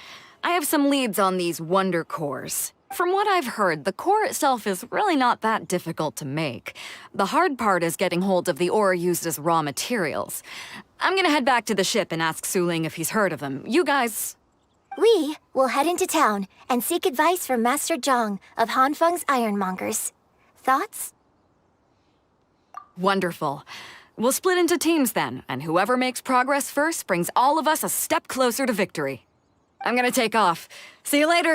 I have some leads on these wonder cores. From what I've heard, the core itself is really not that difficult to make. The hard part is getting hold of the ore used as raw materials. I'm gonna head back to the ship and ask Su Ling if he's heard of them. You guys... We will head into town and seek advice from Master Zhang of Hanfeng's Ironmongers. Thoughts? Wonderful. We'll split into teams then, and whoever makes progress first brings all of us a step closer to victory. I'm gonna take off. See you later.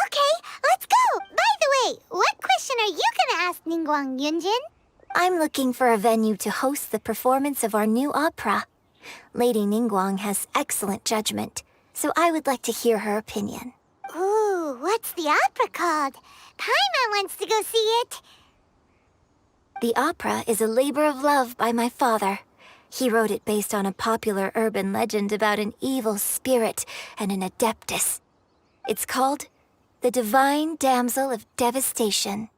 Okay, let's go! By the way, what question are you gonna ask Ningguang Yunjin? I'm looking for a venue to host the performance of our new opera. Lady Ningguang has excellent judgment, so I would like to hear her opinion. Ooh, what's the opera called? Paimon wants to go see it. The opera is a labor of love by my father. He wrote it based on a popular urban legend about an evil spirit and an adeptus. It's called The Divine Damsel of Devastation.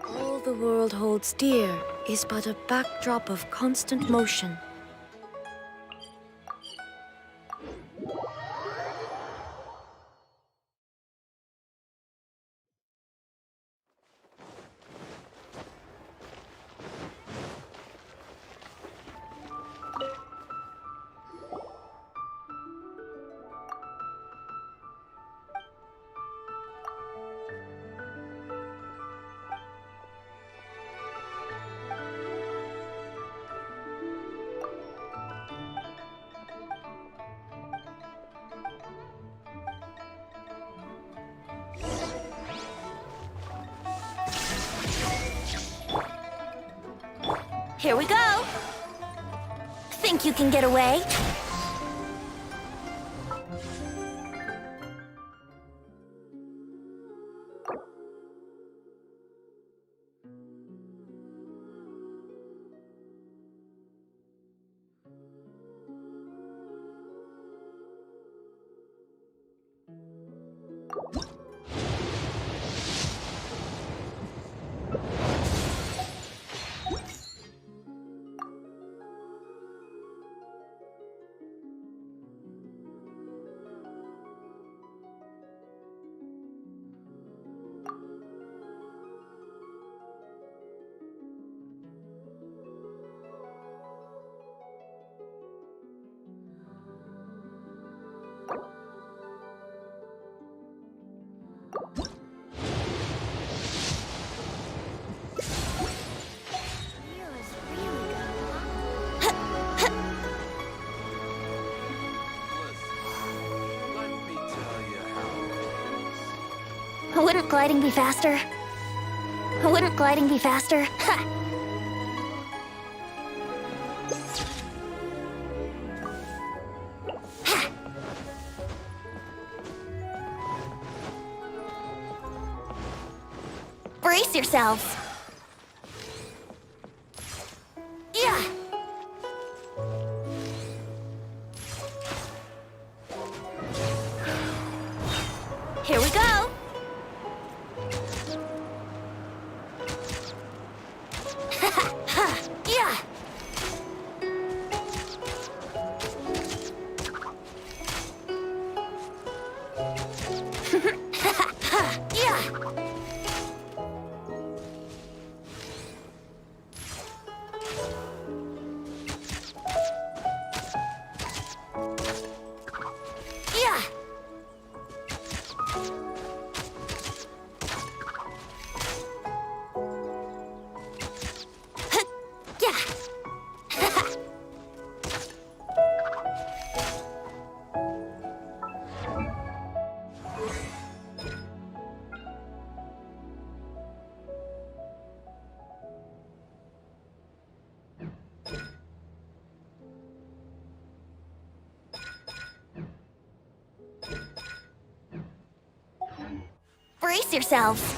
All the world holds dear is but a backdrop of constant motion. Here we go! Think you can get away? Wouldn't gliding be faster? Wouldn't gliding be faster? Ha! Ha! Brace yourselves! Yeah! Here we go! Yeah! Yeah! Brace yourselves.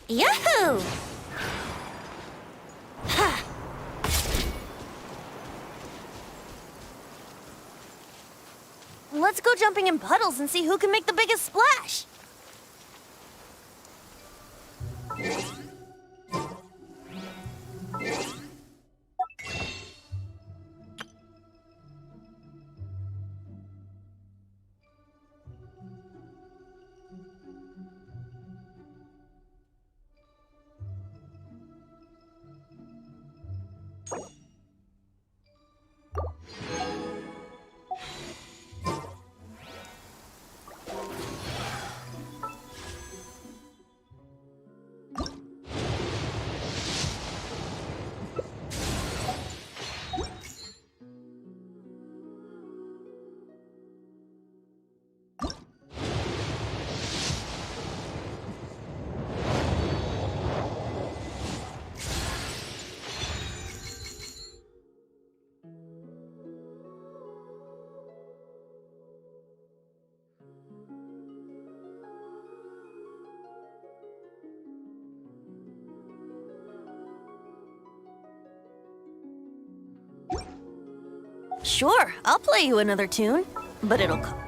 Yahoo! Ha! Let's go jumping in puddles and see who can make the biggest splash. Sure, I'll play you another tune, but it'll come.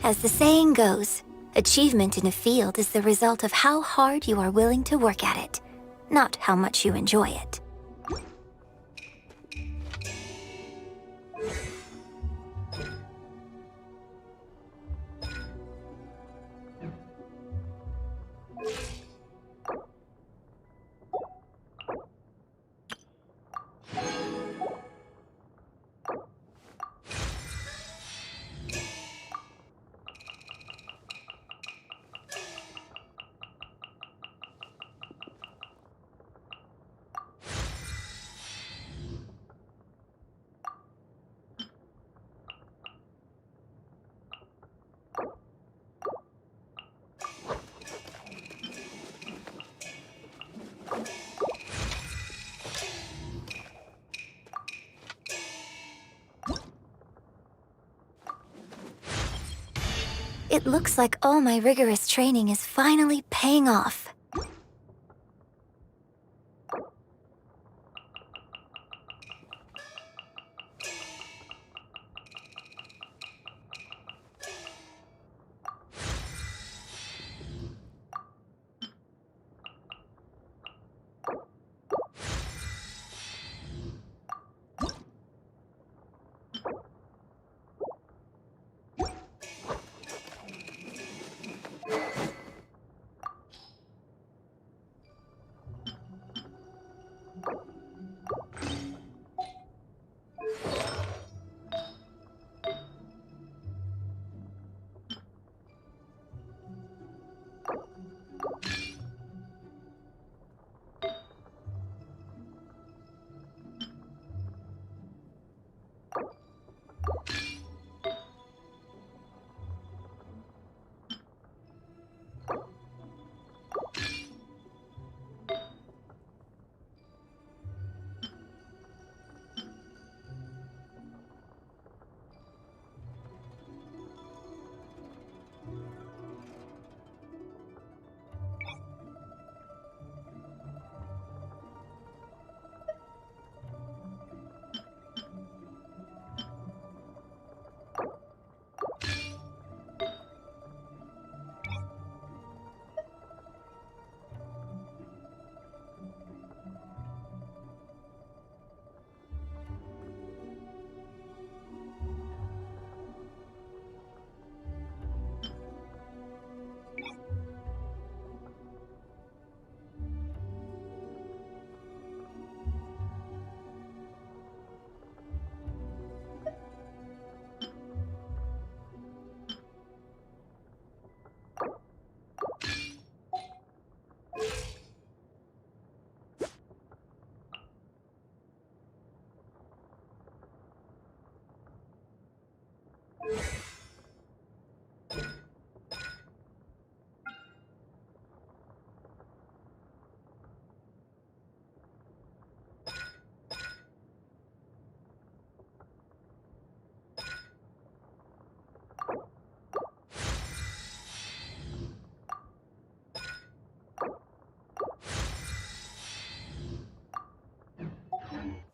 As the saying goes, achievement in a field is the result of how hard you are willing to work at it. not how much you enjoy it. It looks like all my rigorous training is finally paying off.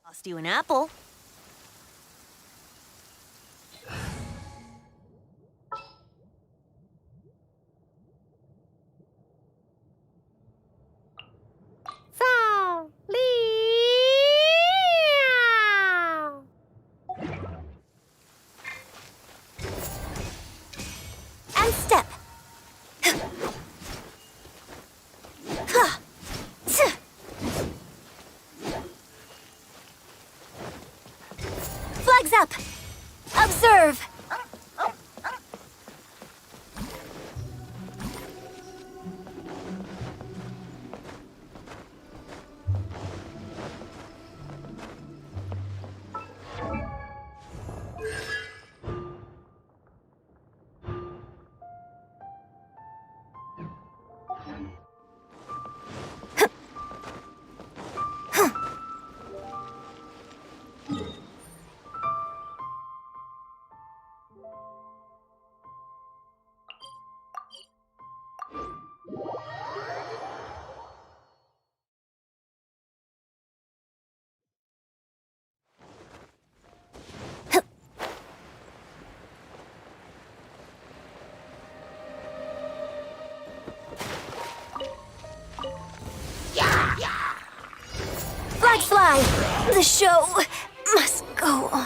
Lost you an apple. So, and step. Flags up. Observe. The show must go on.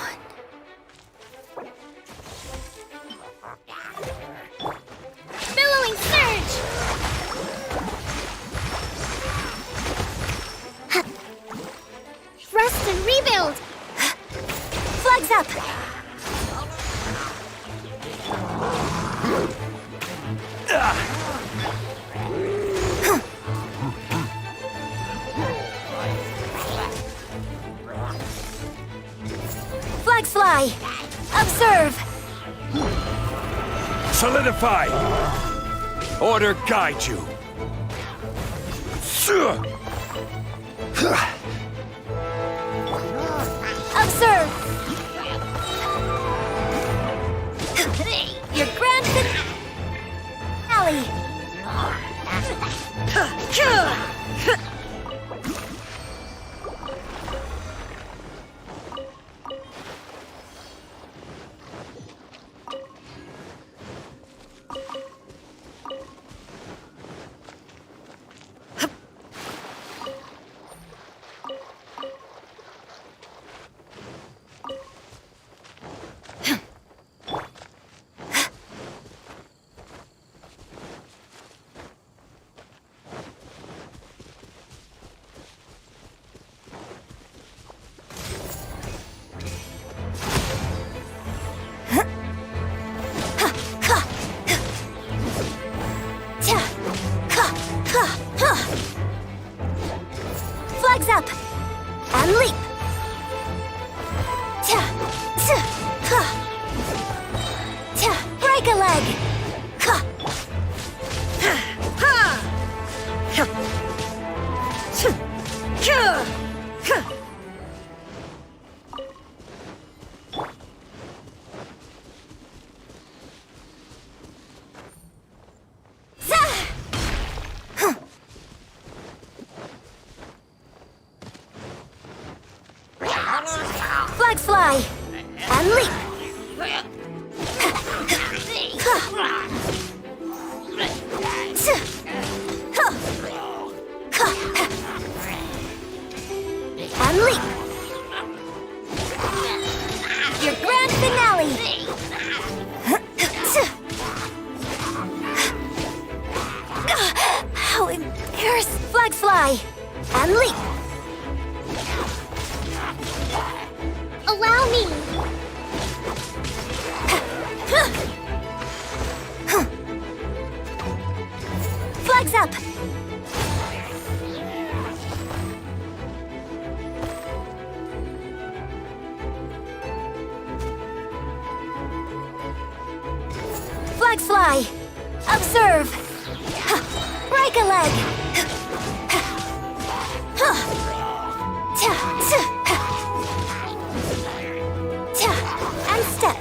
Billowing surge! Rest and rebuild! Flags up! Flags fly! Observe! Solidify! Order guide you! Observe! Your grand finale! Flags up! And leap! Break a leg! Flags fly! And leap! And leap! Your grand finale! How embarrassing! Flags fly! And leap! Allow me! Flags up! Flags fly! Observe! Break a leg! And step!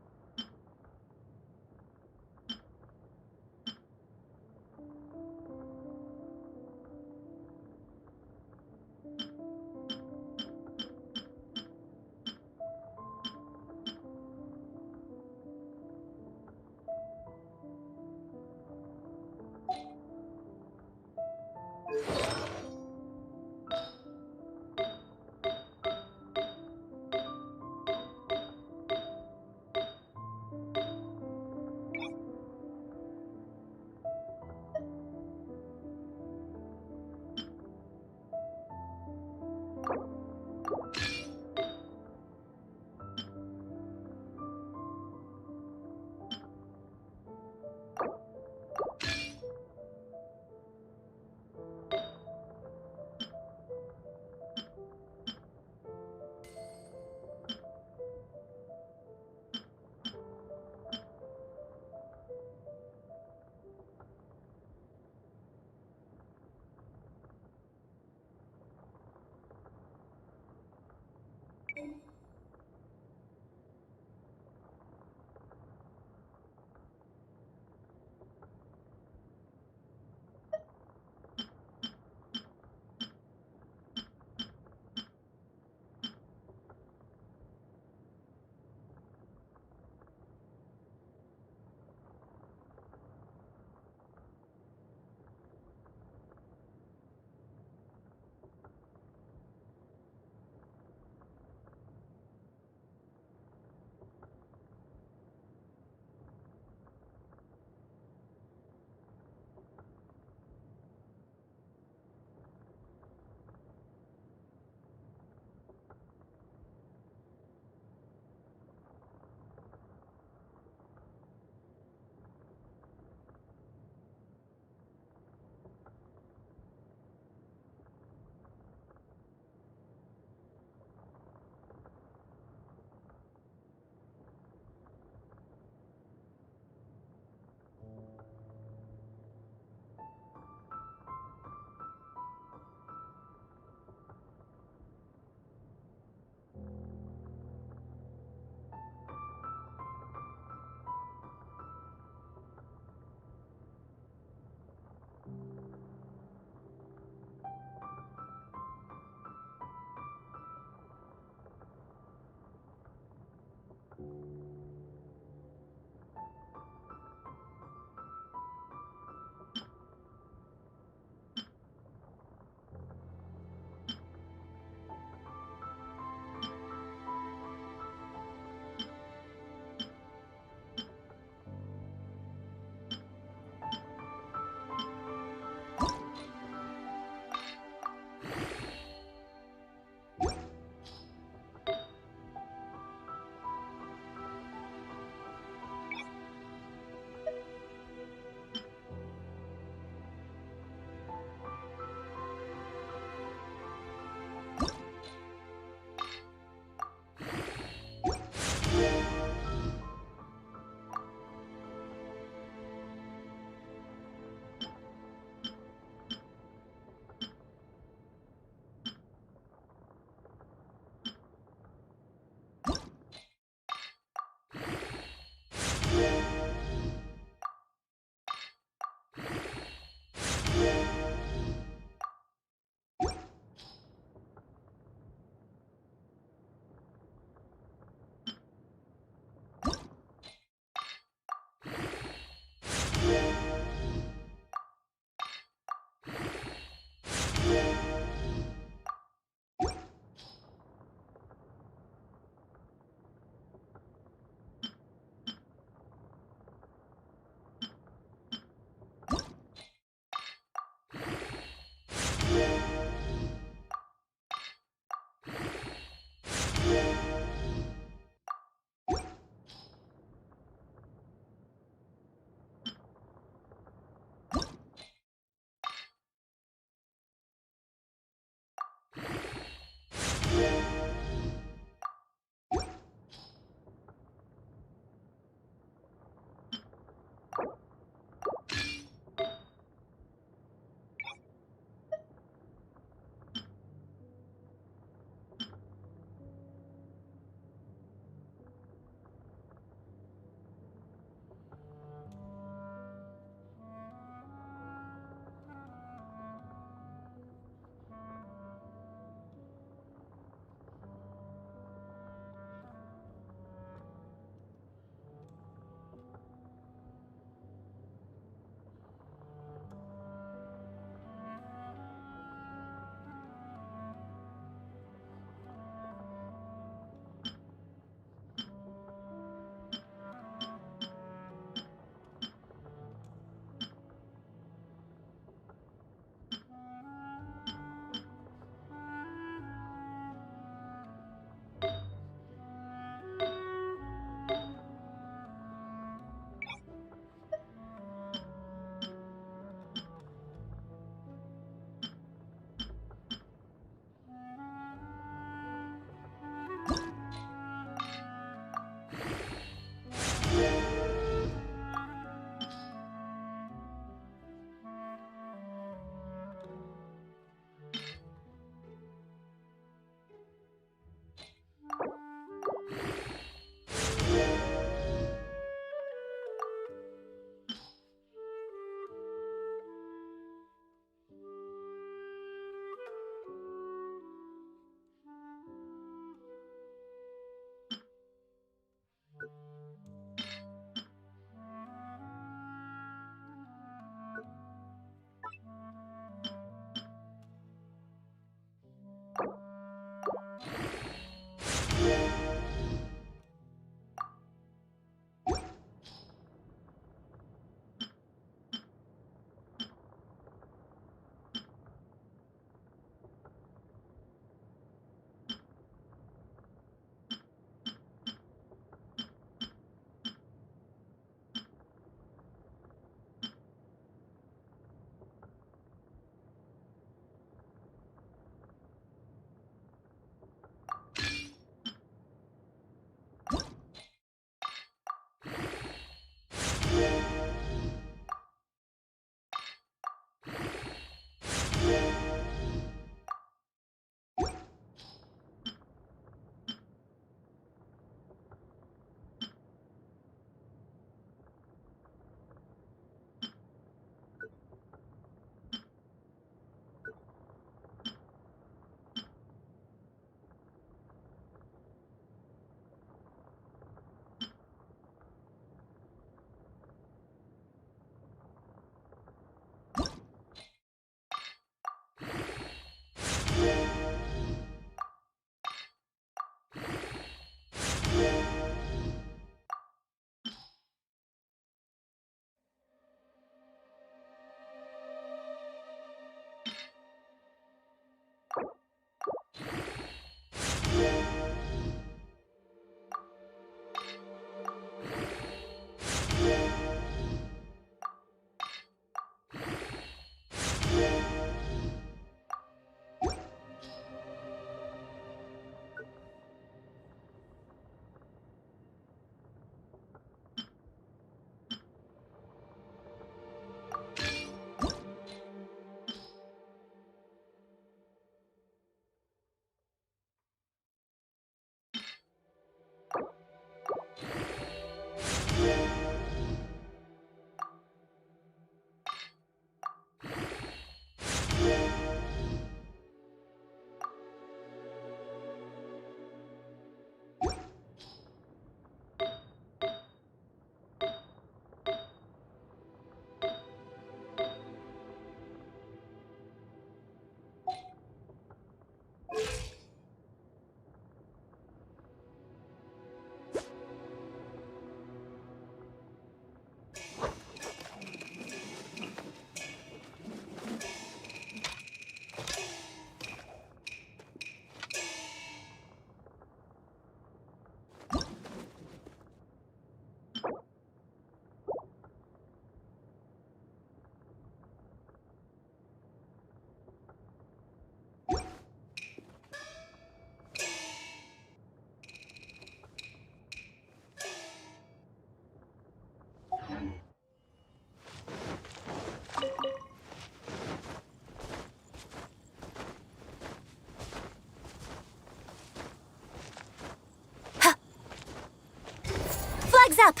Flags up.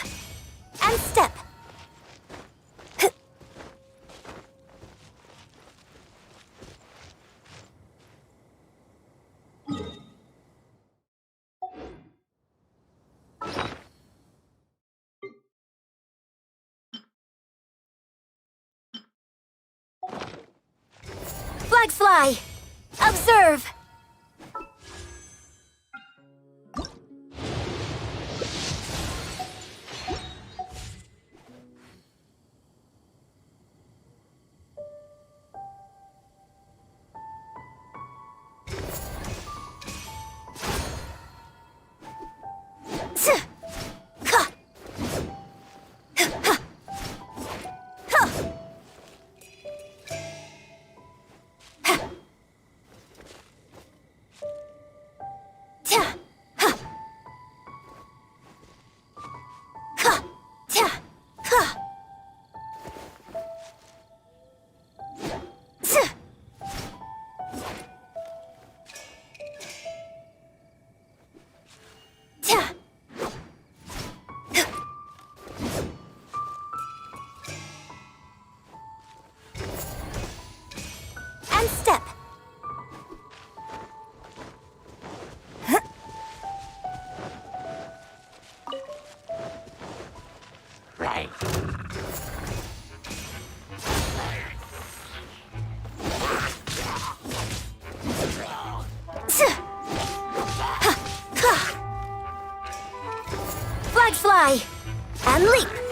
And step. Flags fly. Observe. And step. Right. Flags fly. And leap.